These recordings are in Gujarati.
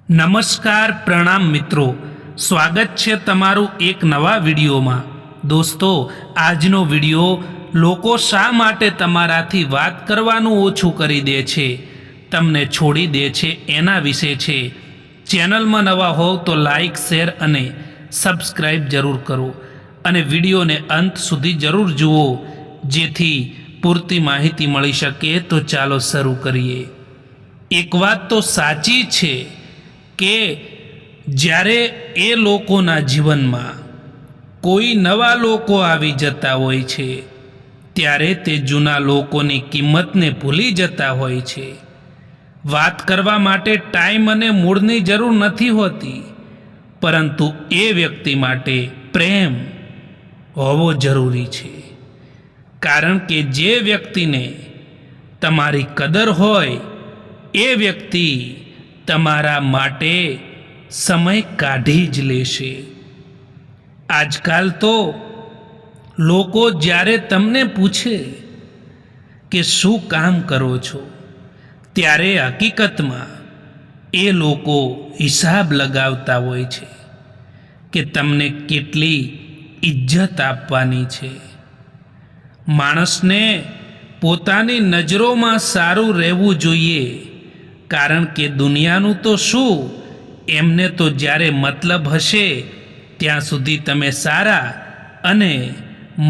નમસ્કાર પ્રણામ મિત્રો, સ્વાગત છે તમારું એક નવા વિડીયોમાં। દોસ્તો, આજનો વિડીયો લોકો શા માટે તમારાથી વાત કરવાનું ઓછું કરી દે છે, તમને છોડી દે છે એના વિશે છે। ચેનલમાં નવા હોવ તો લાઈક, શેર અને સબસ્ક્રાઈબ જરૂર કરો અને વિડીયોને અંત સુધી જરૂર જુઓ, જેથી પૂરતી માહિતી મળી શકે। તો ચાલો શરૂ કરીએ। એક વાત તો સાચી છે કે જ્યારે એ લોકોના જીવનમાં કોઈ નવા લોકો આવી જતા હોય છે ત્યારે તે જૂના લોકોની કિંમતને ભૂલી જતા હોય છે। વાત કરવા માટે ટાઈમ અને મૂડની જરૂર નથી હોતી, પરંતુ એ વ્યક્તિ માટે પ્રેમ હોવો જરૂરી છે। કારણ કે જે વ્યક્તિને તમારી કદર હોય એ વ્યક્તિ તમારા માટે સમય કાઢી જ લેશે। આજકાલ તો લોકો જ્યારે તમને પૂછે કે શું કામ કરો છો, ત્યારે હકીકતમાં એ લોકો હિસાબ લગાવતા હોય છે કે તમને કેટલી ઇજ્જત આપવાની છે। માણસને પોતાની નજરોમાં સારું રહેવું જોઈએ, કારણ કે દુનિયાનું તો શું, એમને તો જ્યારે મતલબ હશે ત્યાં સુધી તમે સારા, અને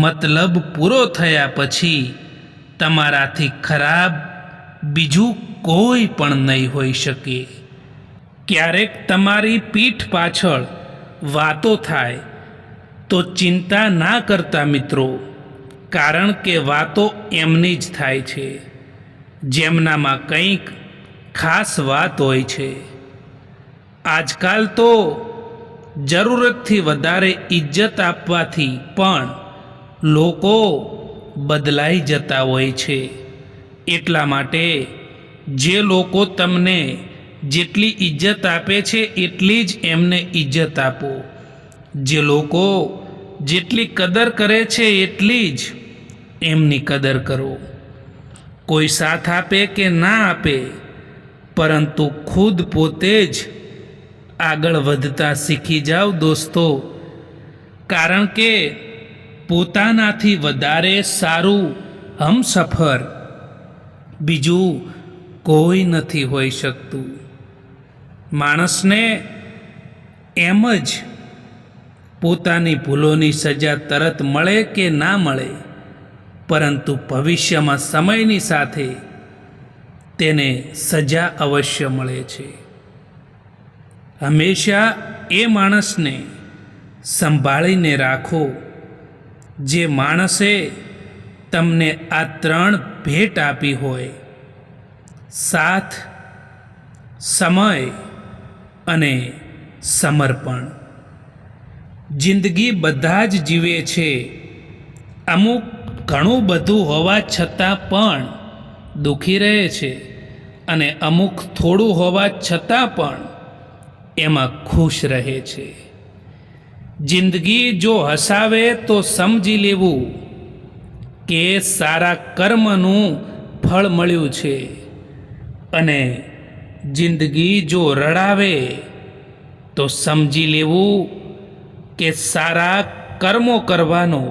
મતલબ પૂરો થયા પછી તમારાથી ખરાબ બીજું કોઈ પણ નહીં હોઈ શકે। ક્યારેક તમારી પીઠ પાછળ વાતો થાય તો ચિંતા ના કરતા મિત્રો, કારણ કે વાતો એમની જ થાય છે જેમનામાં કંઈક ખાસ વાત હોય છે। આજકાલ તો જરૂરતથી વધારે ઇજ્જત આપવાથી પણ લોકો બદલાઈ જતા હોય છે। એટલા માટે જે લોકો તમને જેટલી ઇજ્જત આપે છે એટલી જ એમને ઇજ્જત આપો। જે લોકો જેટલી કદર કરે છે એટલી જ એમની કદર કરો। કોઈ સાથ આપે કે ના આપે, પરંતુ ખુદ પોતે જ આગળ વધતા શીખી જાઓ દોસ્તો, કારણ કે પોતાનાથી વધારે સારું હમસફર બીજું કોઈ નથી હોઈ શકતું। માણસને એમ જ પોતાની ભૂલોની સજા તરત મળે કે ના મળે, પરંતુ ભવિષ્યમાં સમયની સાથે તેને સજા અવશ્ય મળે છે। હંમેશા એ માણસને સંભાળીને રાખો જે માણસે તમને આ ત્રણ ભેટ આપી હોય: સાથ, સમય અને સમર્પણ। જિંદગી બધા જ જીવે છે, અમુક ઘણું બધું હોવા છતાં પણ દુઃખી રહે છે, અને અમુક થોડું હોવા છતાં પણ એમાં ખુશ રહે છે। જિંદગી જો હસાવે તો સમજી લેવું કે સારા કર્મનું ફળ મળ્યું છે, અને જિંદગી જો રડાવે તો સમજી લેવું કે સારા કર્મો કરવાનો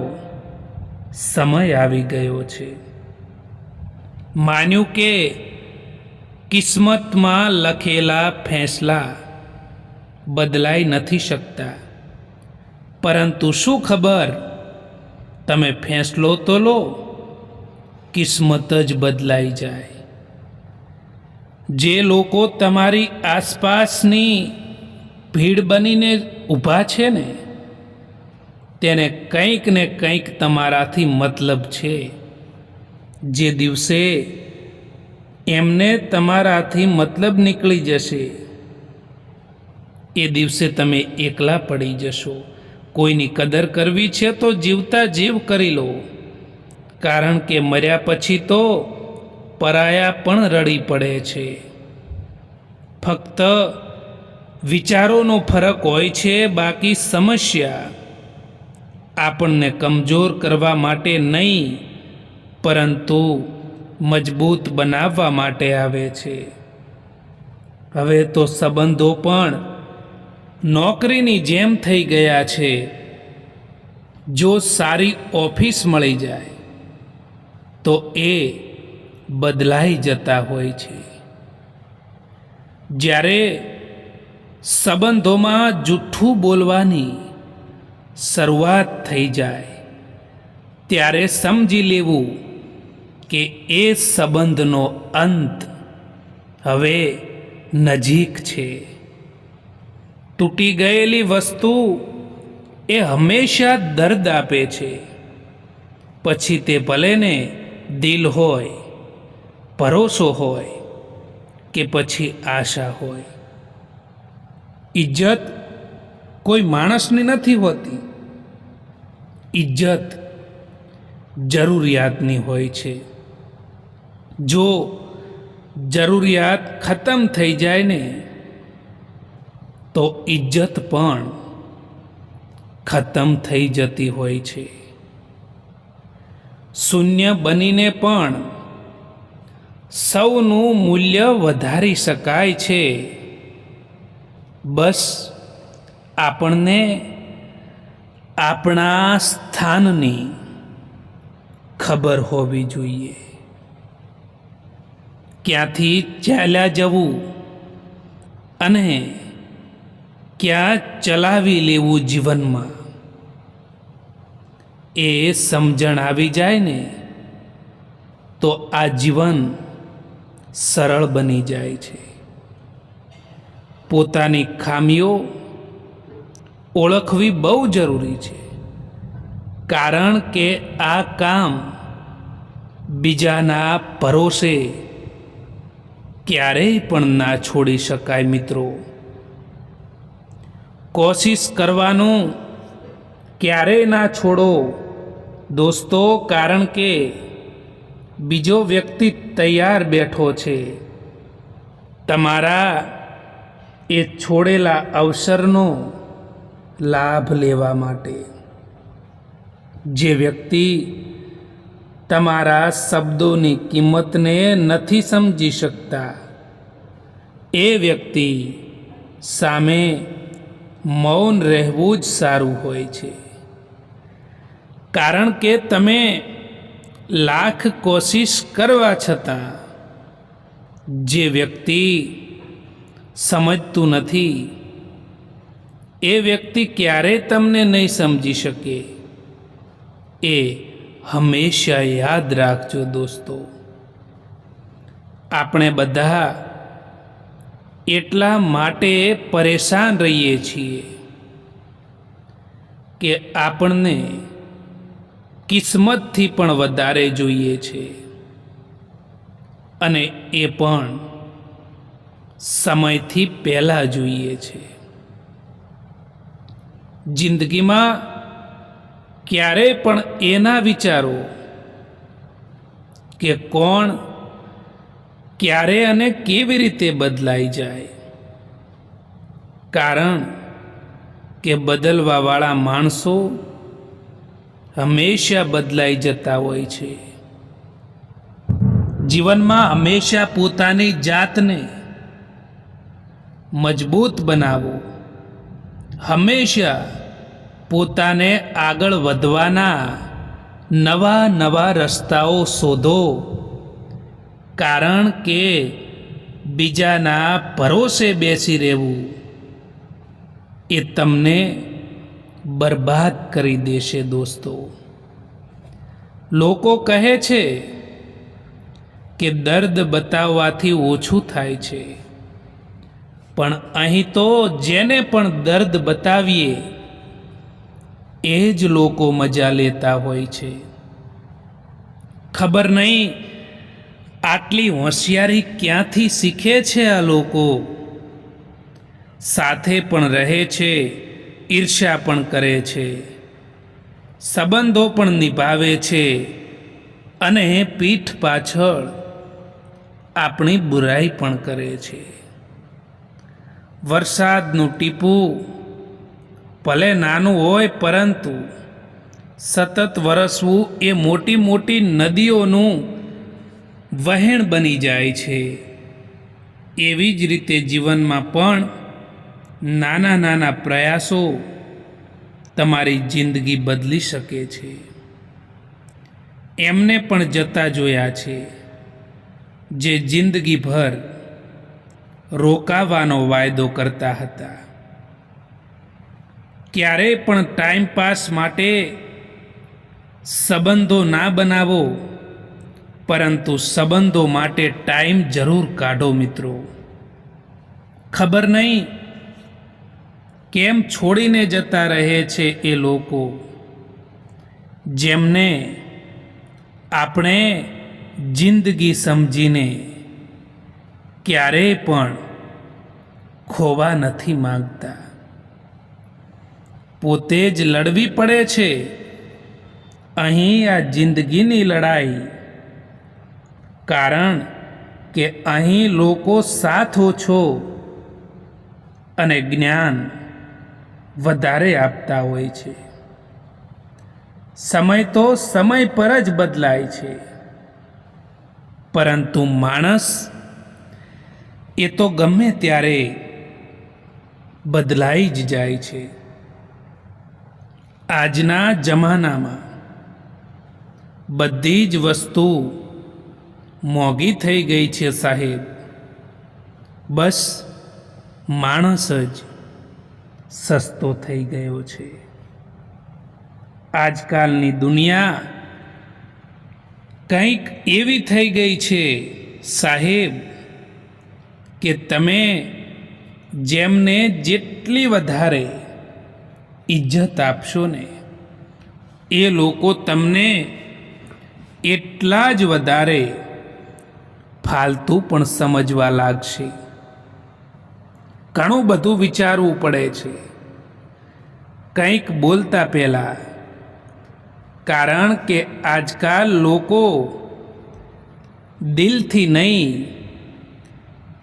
સમય આવી ગયો છે। માન્યું કે કિસ્મતમાં લખેલા ફેંસલા બદલાઈ નથી શકતા, પરંતુ શું ખબર, તમે ફેંસલો તો લો, કિસ્મત જ બદલાઈ જાય। જે લોકો તમારી આસપાસની ભીડ બનીને ઊભા છે ને, તેને કંઈક ને કંઈક તમારાથી મતલબ છે। જે દિવસે એમને તમારાથી મતલબ નીકળી જશે એ દિવસે તમે એકલા પડી જશો। કોઈની કદર કરવી છે તો જીવતા જીવ કરી લો, કારણ કે મર્યા પછી તો પરાયા પણ રડી પડે છે। ફક્ત વિચારોનો ફરક હોય છે, બાકી સમસ્યા આપણને કમજોર કરવા માટે નહીં, પરંતુ મજબૂત બનાવવા માટે આવે છે। હવે તો સંબંધો પણ નોકરીની જેમ થઈ ગયા છે. જો સારી ઓફિસ મળી જાય તો એ બદલાઈ જતા હોય છે. જ્યારે સંબંધોમાં જૂઠું બોલવાની શરૂઆત થઈ જાય ત્યારે સમજી લેવું કે એ સંબંધનો અંત હવે નજીક છે. તૂટી ગયેલી વસ્તુ એ હંમેશા દર્દ આપે છે, પછી તે ભલે ને દિલ હોય, ભરોસો હોય કે પછી આશા હોય. ઇજ્જત કોઈ માણસની નથી હોતી, ઇજ્જત જરૂરિયાતની હોય છે. જો જરૂરિયાત ખતમ થઈ જાય ને તો ઇજ્જત પણ ખતમ થઈ જતી હોય છે. શૂન્ય બનીને પણ સૌનું મૂલ્ય વધારી શકાય છે. બસ આપણને આપણા સ્થાનની ખબર હોવી જોઈએ. ક્યાંથી ચાલ્યા જવું અને ક્યાં ચલાવી લેવું જીવનમાં, એ સમજણ આવી જાય ને તો આ જીવન સરળ બની જાય છે. પોતાની ખામીઓ ઓળખવી બહુ જરૂરી છે, કારણ કે આ કામ બીજાના ભરોસે ક્યારેય પણ ના છોડી શકાય. મિત્રો, કોશિશ કરવાનું ક્યારેય ના છોડો દોસ્તો, કારણ કે બીજો વ્યક્તિ તૈયાર બેઠો છે તમારા એ છોડેલા અવસરનો લાભ લેવા માટે. જે વ્યક્તિ તમારા શબ્દોની કિંમતને નથી સમજી શકતા એ વ્યક્તિ સામે મૌન રહેવું જ સારું હોય છે. કારણ કે તમે લાખ કોશિશ કરવા છતાં જે વ્યક્તિ સમજતું નથી એ વ્યક્તિ ક્યારેય તમને નહીં સમજી શકે. એ હંમેશા યાદ રાખજો દોસ્તો. આપણે બધા એટલા માટે પરેશાન રહીએ છીએ કે આપણને કિસ્મતથી પણ વધારે જોઈએ છે, અને એ પણ સમયથી પહેલાં જોઈએ છે. જિંદગીમાં ક્યારેય પણ એ ના વિચારો કે કોણ ક્યારે અને કેવી રીતે બદલાઈ જાય, કારણ કે બદલવાવાળા માણસો હંમેશા બદલાઈ જતા હોય છે. જીવનમાં હંમેશા પોતાની જાતને મજબૂત બનાવો. હંમેશા પોતાને આગળ વધવાના નવા નવા રસ્તાઓ શોધો, કારણ કે બીજાના ભરોસે બેસી રહેવું એ તમને બરબાદ કરી દેશે દોસ્તો. લોકો કહે છે કે દર્દ બતાવવાથી ઓછું થાય છે, પણ અહીં તો જેને પણ દર્દ બતાવીએ એ જ લોકો મજા લેતા હોય છે. ખબર નહીં આટલી હોશિયારી ક્યાંથી શીખે છે આ લોકો. સાથે પણ રહે છે, ઈર્ષ્યા પણ કરે છે, સંબંધો પણ નિભાવે છે, અને પીઠ પાછળ આપણી બુરાઈ પણ કરે છે. વરસાદનું ટીપું ભલે નાનું હોય, પરંતુ સતત વરસવું એ મોટી મોટી નદીઓનું વહેણ બની જાય છે. એવી જ રીતે જીવનમાં પણ નાના નાના પ્રયાસો તમારી જિંદગી બદલી શકે છે. એમને પણ જતા જોયા છે જે જિંદગીભર રોકાવાનો વાયદો કરતા હતા. ક્યારેય પણ ટાઈમપાસ માટે સંબંધો ના બનાવો, પરંતુ સંબંધો માટે ટાઈમ જરૂર કાઢો મિત્રો. ખબર નહીં કેમ છોડીને જતા રહે છે એ લોકો જેમને આપણે જિંદગી સમજીને ક્યારેય પણ ખોવા નથી માંગતા. પોતે જ લડવી પડે છે અહીં આ જિંદગીની લડાઈ, કારણ કે અહીં લોકો સાથ ઓછો અને જ્ઞાન વધારે આપતા હોય છે. સમય તો સમય પર જ બદલાય છે, પરંતુ માણસ એ તો ગમે ત્યારે બદલાઈ જ જાય છે. આજના જમાનામાં બધી જ વસ્તુ મોંઘી થઈ ગઈ છે સાહેબ. બસ માણસ જ સસ્તો થઈ ગયો છે. આજકાલની દુનિયા કંઈક એવી થઈ ગઈ છે સાહેબ કે તમે જેમને જેટલી વધારે ઇજ્જત આપશો ને એ લોકો તમને એટલા જ વધારે ફાલતુ પણ સમજવા લાગશે. ઘણું બધું વિચારવું પડે છે કંઈક બોલતા પહેલાં, કારણ કે આજકાલ લોકો દિલથી નહીં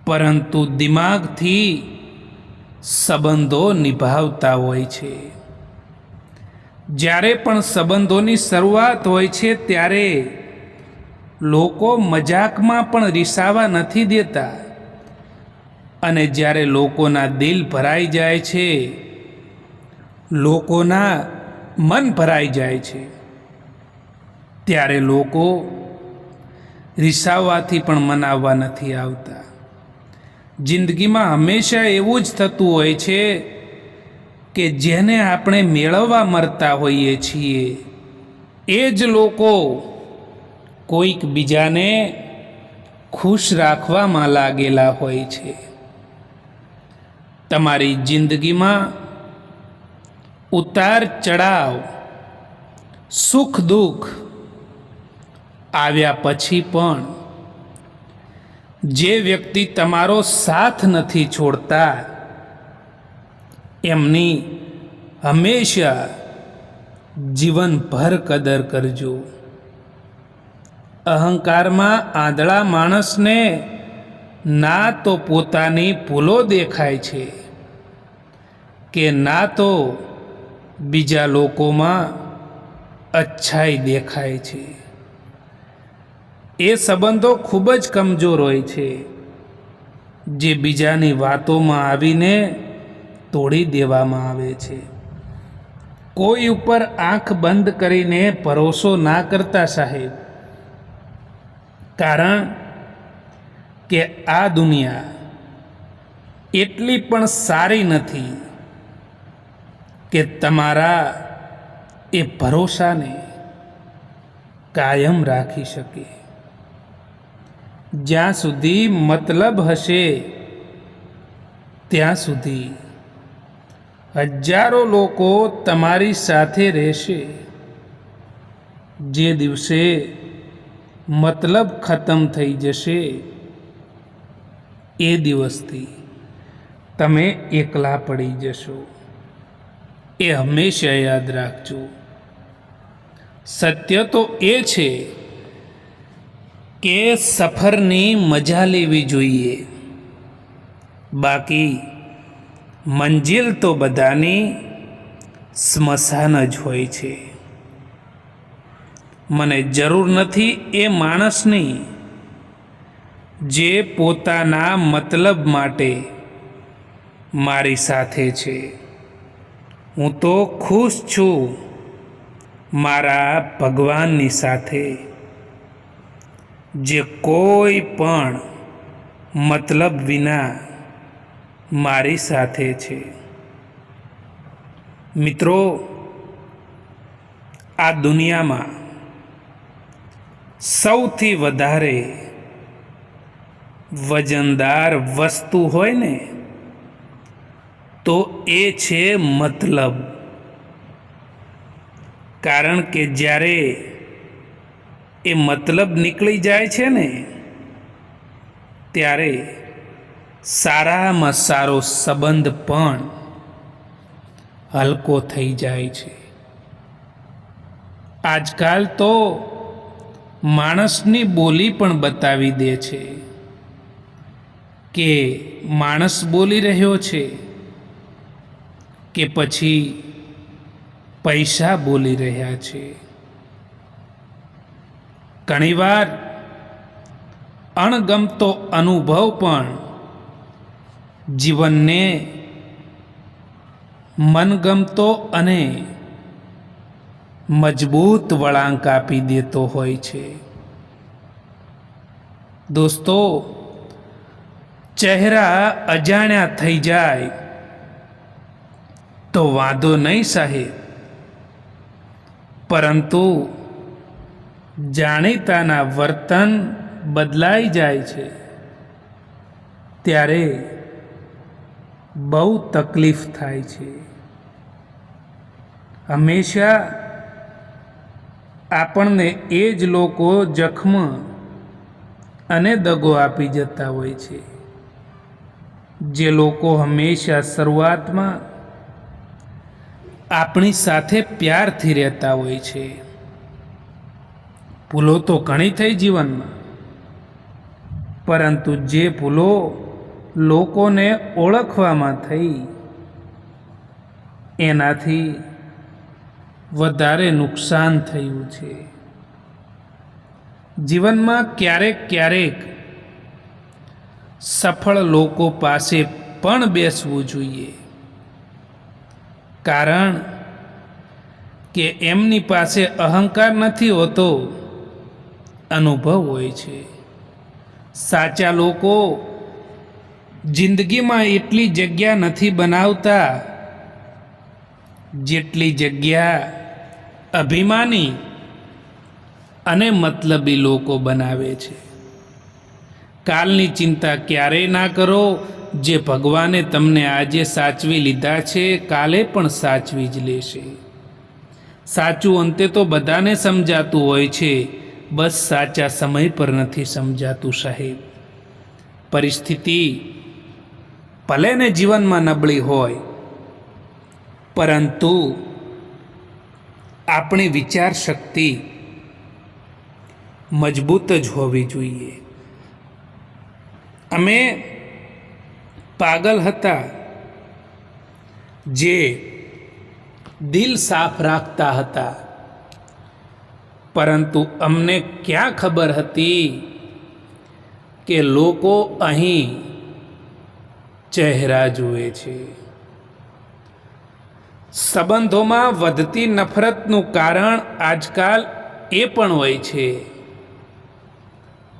પરંતુ દિમાગથી સંબંધો નિભાવતા હોય છે. જ્યારે પણ સંબંધોની શરૂઆત હોય છે ત્યારે લોકો મજાકમાં પણ રિસાવા નથી દેતા, અને જ્યારે લોકોના દિલ ભરાઈ જાય છે, લોકોના મન ભરાઈ જાય છે, ત્યારે લોકો રિસાવવાથી પણ મનાવવા નથી આવતા. જિંદગીમાં હંમેશા એવું જ થતું હોય છે કે જેને આપણે મેળવવા મરતા હોઈએ છીએ એ જ લોકો કોઈક બીજાને ખુશ રાખવામાં લાગેલા હોય છે. તમારી જિંદગીમાં ઉતાર ચઢાવ, સુખ દુઃખ આવ્યા પછી પણ જે વ્યક્તિ તમારો સાથ નથી છોડતા એમની હંમેશા જીવનભર કદર કરજો. અહંકારમાં આંધળા માણસને ના તો પોતાની ભૂલો દેખાય છે કે ના તો બીજા લોકોમાં અચ્છાઈ દેખાય છે. એ સંબંધો ખૂબ જ કમજોર હોય છે જે બીજાની વાતોમાં આવીને તોડી દેવામાં આવે છે. કોઈ ઉપર આંખ બંધ કરીને ભરોસો ના કરતા સાહેબ, કારણ કે આ દુનિયા એટલી પણ સારી નથી કે તમારા એ ભરોસાને કાયમ રાખી શકે. જ્યાં સુધી મતલબ હશે ત્યાં સુધી હજારો લોકો તમારી સાથે રહેશે. જે દિવસે મતલબ ખતમ થઈ જશે એ દિવસથી તમે એકલા પડી જશો. એ હંમેશા યાદ રાખજો. સત્ય તો એ છે કે સફરની મજા લેવી જોઈએ, બાકી મંજિલ તો બધાની સ્મશાન જ હોય છે. મને જરૂર નથી એ માણસની જે પોતાના મતલબ માટે મારી સાથે છે. હું તો ખુશ છું મારા ભગવાનની સાથે, જે કોઈ પણ મતલબ વિના મારી સાથે છે. મિત્રો, આ દુનિયામાં સૌથી વધારે વજનદાર વસ્તુ હોય ને તો એ છે મતલબ. કારણ કે જ્યારે એ મતલબ નીકળી જાય છે ને ત્યારે સારામાં સારો સંબંધ પણ હલકો થઈ જાય છે. આજકાલ તો માણસની બોલી પણ બતાવી દે છે કે માણસ બોલી રહ્યો છે કે પછી પૈસા બોલી રહ્યા છે. ઘણીવાર અણગમતો અનુભવ પણ જીવનને મનગમતો અને મજબૂત વળાંક આપી દેતો હોય છે. દોસ્તો, ચહેરા અજાણ્યા થઈ જાય તો વાંધો નહીં સાહેબ, પરંતુ જાણીતાના વર્તન બદલાઈ જાય છે ત્યારે બહુ તકલીફ થાય છે. હંમેશા આપણને એ જ લોકો જખમ અને દગો આપી જતા હોય છે, જે લોકો હંમેશા શરૂઆતમાં આપણી સાથે પ્યારથી રહેતા હોય છે. ભૂલો તો ઘણી થઈ જીવનમાં, પરંતુ જે ભૂલો લોકોને ઓળખવામાં થઈ એનાથી વધારે નુકસાન થયું છે. જીવનમાં ક્યારેક ક્યારેક સફળ લોકો પાસે પણ બેસવું જોઈએ, કારણ કે એમની પાસે અહંકાર નથી હોતો, અનુભવ હોય છે. સાચા લોકો જિંદગીમાં એટલી જગ્યા નથી બનાવતા જેટલી જગ્યા અભિમાની અને મતલબી લોકો બનાવે છે. કાલની ચિંતા ક્યારેય ના કરો. જે ભગવાને તમને આજે સાચવી લીધા છે કાલે પણ સાચવી જ લેશે. સાચું અંતે તો બધાને સમજાતું હોય છે, બસ સાચા સમય પર નથી સમજાતું સાહેબ. પરિસ્થિતિ ભલે ને જીવનમાં નબળી હોય, પરંતુ આપણી વિચાર શક્તિ મજબૂત જ હોવી જોઈએ. અમે પાગલ હતા જે દિલ સાફ રાખતા હતા, પરંતુ અમને ક્યાં ખબર હતી કે લોકો અહીં ચહેરા જુએ છે. સંબંધોમાં વધતી નફરતનું કારણ આજકાલ એ પણ હોય છે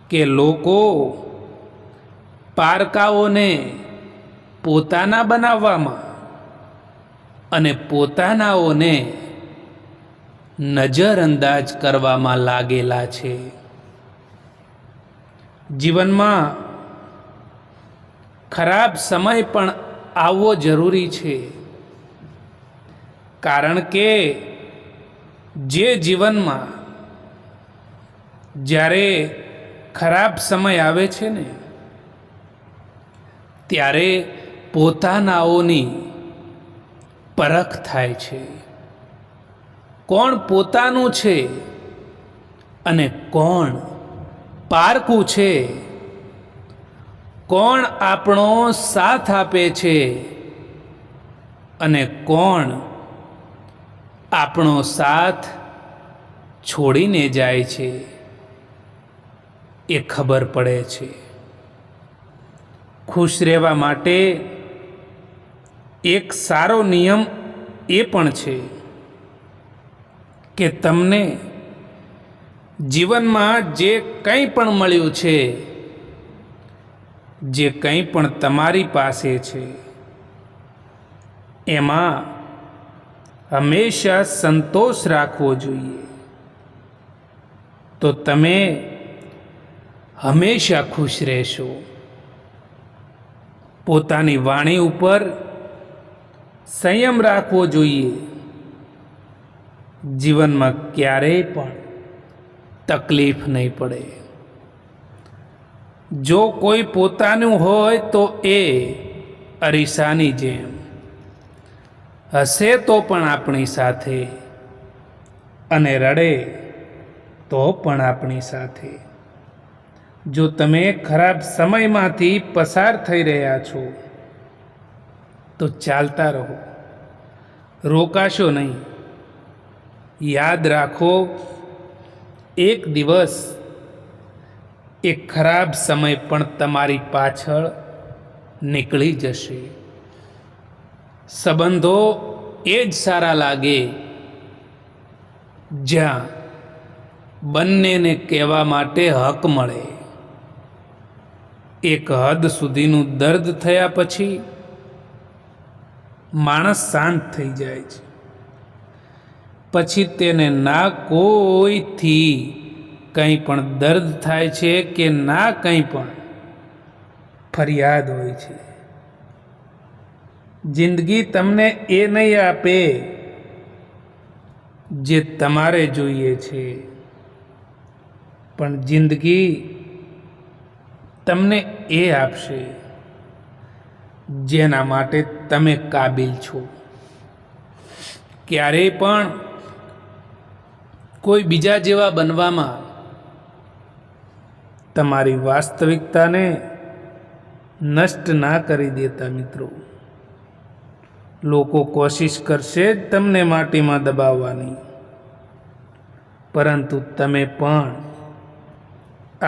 કે લોકો પારકાઓને પોતાના બનાવવામાં અને પોતાનાઓને નજરઅંદાજ કરવામાં લાગેલા છે. જીવનમાં ખરાબ સમય પણ આવવો જરૂરી છે, કારણ કે જે જીવનમાં જ્યારે ખરાબ સમય આવે છે ને ત્યારે પોતાનાઓની પરખ થાય છે. કોણ પોતાનું છે અને કોણ પારકું છે, કોણ આપણો સાથ આપે છે અને કોણ આપણો સાથ છોડીને જાય છે, એ ખબર પડે છે. ખુશ રહેવા માટે એક સારો નિયમ એ પણ છે કે તમને જીવનમાં જે કંઈ પણ મળ્યું છે, જે કંઈ પણ તમારી પાસે છે, એમાં હંમેશા સંતોષ રાખવો જોઈએ. તો તમે હંમેશા ખુશ રહેશો. પોતાની વાણી ઉપર સંયમ રાખવો જોઈએ. જીવનમાં ક્યારેય પણ તકલીફ નહીં પડે. જો કોઈ પોતાનું હોય તો એ અરીસાની જેમ હસે તો પણ આપણી સાથે, અને રડે તો પણ આપણી સાથે. જો તમે ખરાબ સમયમાંથી પસાર થઈ રહ્યા છો તો ચાલતા રહો, રોકાશો નહીં. યાદ રાખો, એક દિવસ એક ખરાબ સમય પણ તમારી પાછળ નીકળી જશે. સંબંધો એ જ સારા લાગે જ્યાં બંનેને કહેવા માટે હક મળે. એક હદ સુધીનું દર્દ થયા પછી માણસ શાંત થઈ જાય છે. પછી તેને ના કોઈથી કંઈ પણ દર્દ થાય છે કે ના કંઈ પણ ફરિયાદ હોય છે. જિંદગી તમને એ નહીં આપે જે તમારે જોઈએ છે, પણ જિંદગી તમને એ આપશે જેના માટે તમે કાબિલ છો. ક્યારેય પણ કોઈ બીજા જેવા બનવામાં તમારી વાસ્તવિકતાને નષ્ટ ના કરી દેતા મિત્રો. લોકો કોશિશ કરશે જ તમને માટીમાં દબાવવાની, પરંતુ તમે પણ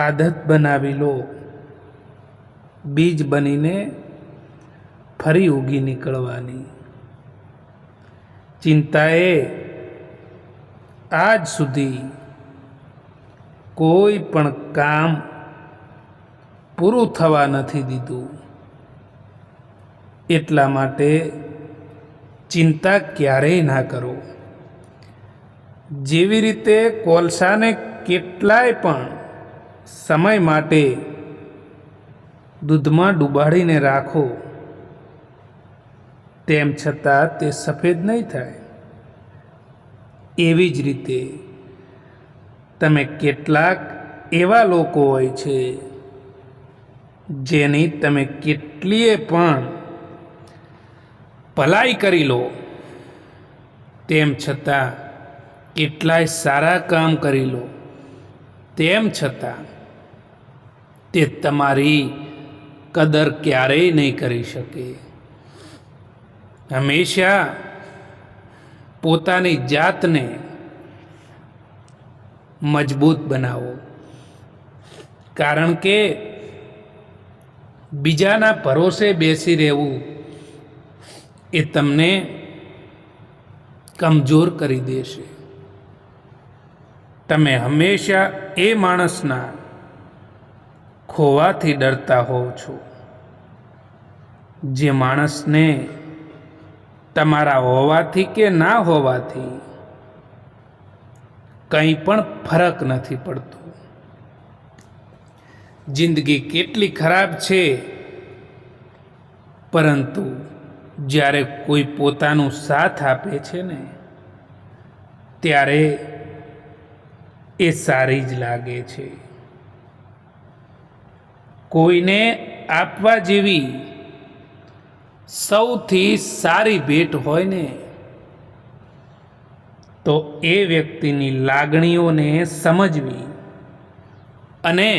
આદત બનાવી લો બીજ બનીને ફરી ઉગી નીકળવાની. ચિંતાએ આજ સુધી કોઈ પણ કામ પૂરું થવા નથી દીધું. એટલા માટે ચિંતા ક્યારેય ના કરો. જેવી રીતે કોલસાને કેટલાય પણ સમય માટે દૂધમાં ડુબાડીને રાખો, તેમ છતાં તે સફેદ નહીં થાય. એવી જ રીતે તમે કેટલાક એવા લોકો હોય છે જેની તમે કેટલીય પણ ભલાઈ કરી લો, તેમ છતાં કેટલાય સારા કામ કરી લો, તેમ છતાં તે તમારી કદર ક્યારેય નહીં કરી શકે. હંમેશા પોતાની જાતને મજબૂત બનાવો, કારણ કે બીજાના ભરોસે બેસી રહેવું એ તમને કમજોર કરી દેશે. તમે હંમેશા એ માણસના ખોવાથી ડરતા હોવ છો જે માણસને તમારા હોવાથી કે ના હોવાથી કંઈ પણ ફરક નથી પડતો. જિંદગી કેટલી ખરાબ છે, પરંતુ જ્યારે કોઈ પોતાનો સાથ આપે છે ને, ત્યારે એ સારી જ લાગે છે. કોઈને આપવા જેવી સૌથી સારી ભેટ હોય ને, તો એ વ્યક્તિની લાગણીઓને સમજવી અને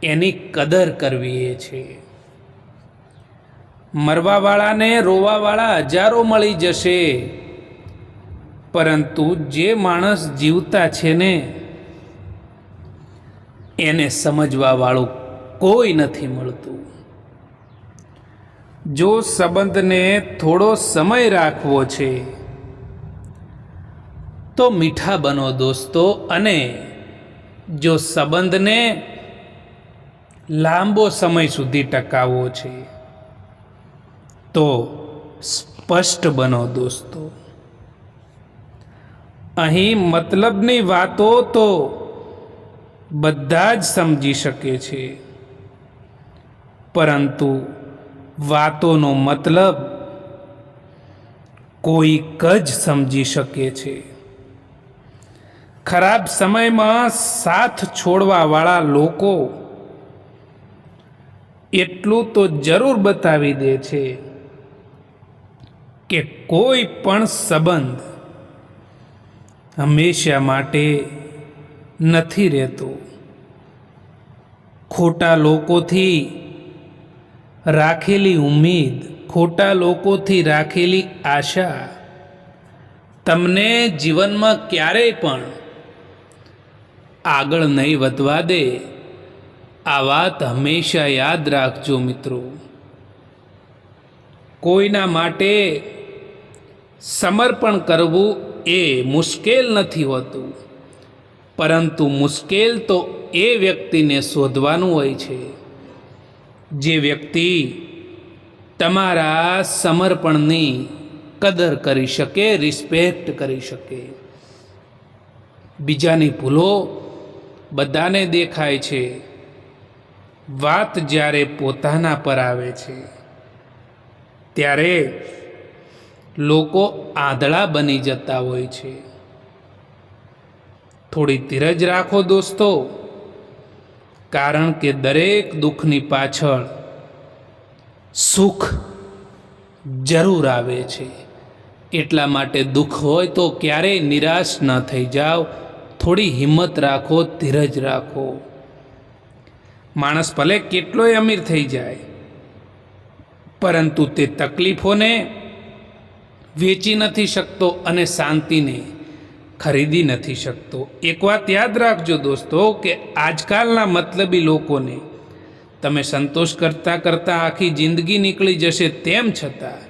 એની કદર કરવી એ છે. મરવાવાળાને રોવાવાળા હજારો મળી જશે, પરંતુ જે માણસ જીવતા છે ને, એને સમજવાવાળું કોઈ નથી મળતું. જો સંબંધને થોડો સમય રાખવો છે તો મીઠા બનો દોસ્તો, અને જો સંબંધને લાંબો સમય સુધી ટકાવવો છે તો સ્પષ્ટ બનો દોસ્તો. અહીં મતલબની વાતો તો બધા જ સમજી શકે છે, પરંતુ વાતોનો મતલબ કોઈક જ સમજી શકે છે. ખરાબ સમયમાં સાથ છોડવાવાળા લોકો એટલું તો જરૂર બતાવી દે છે કે કોઈ પણ સંબંધ હંમેશા માટે નથી રહેતો. ખોટા લોકોથી રાખેલી ઉમ્મીદ, ખોટા લોકોથી રાખેલી આશા તમને જીવનમાં ક્યારેય પણ આગળ નહીં વધવા દે. આ વાત હંમેશા યાદ રાખજો મિત્રો. કોઈના માટે સમર્પણ કરવું એ મુશ્કેલ નથી હોતું, પરંતુ મુશ્કેલ તો એ વ્યક્તિને શોધવાનું હોય છે જે વ્યક્તિ તમારા સમર્પણની કદર કરી શકે, રિસ્પેક્ટ કરી શકે. બીજાની ભૂલો બધાને દેખાય છે, વાત જ્યારે પોતાના પર આવે છે ત્યારે લોકો આંધળા બની જતા હોય છે. થોડી ધીરજ રાખો દોસ્તો, કારણ કે દરેક દુઃખની પાછળ સુખ જરૂર આવે છે. એટલા માટે દુઃખ હોય તો ક્યારેય નિરાશ ન થઈ જાઓ. થોડી હિંમત રાખો, ધીરજ રાખો. માણસ ભલે કેટલોય અમીર થઈ જાય, પરંતુ તે તકલીફોને વેચી નથી શકતો અને શાંતિને ખરીદી નથી શકતો. એક વાત યાદ રાખજો દોસ્તો કે આજકાલના મતલબી લોકોને તમે સંતોષ કરતાં કરતાં આખી જિંદગી નીકળી જશે, તેમ છતાં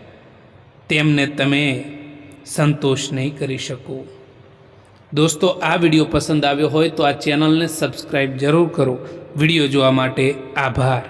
તેમને તમે સંતોષ નહીં કરી શકો. દોસ્તો, આ વિડીયો પસંદ આવ્યો હોય તો આ ચેનલને સબસ્ક્રાઈબ જરૂર કરો. વિડીયો જોવા માટે આભાર.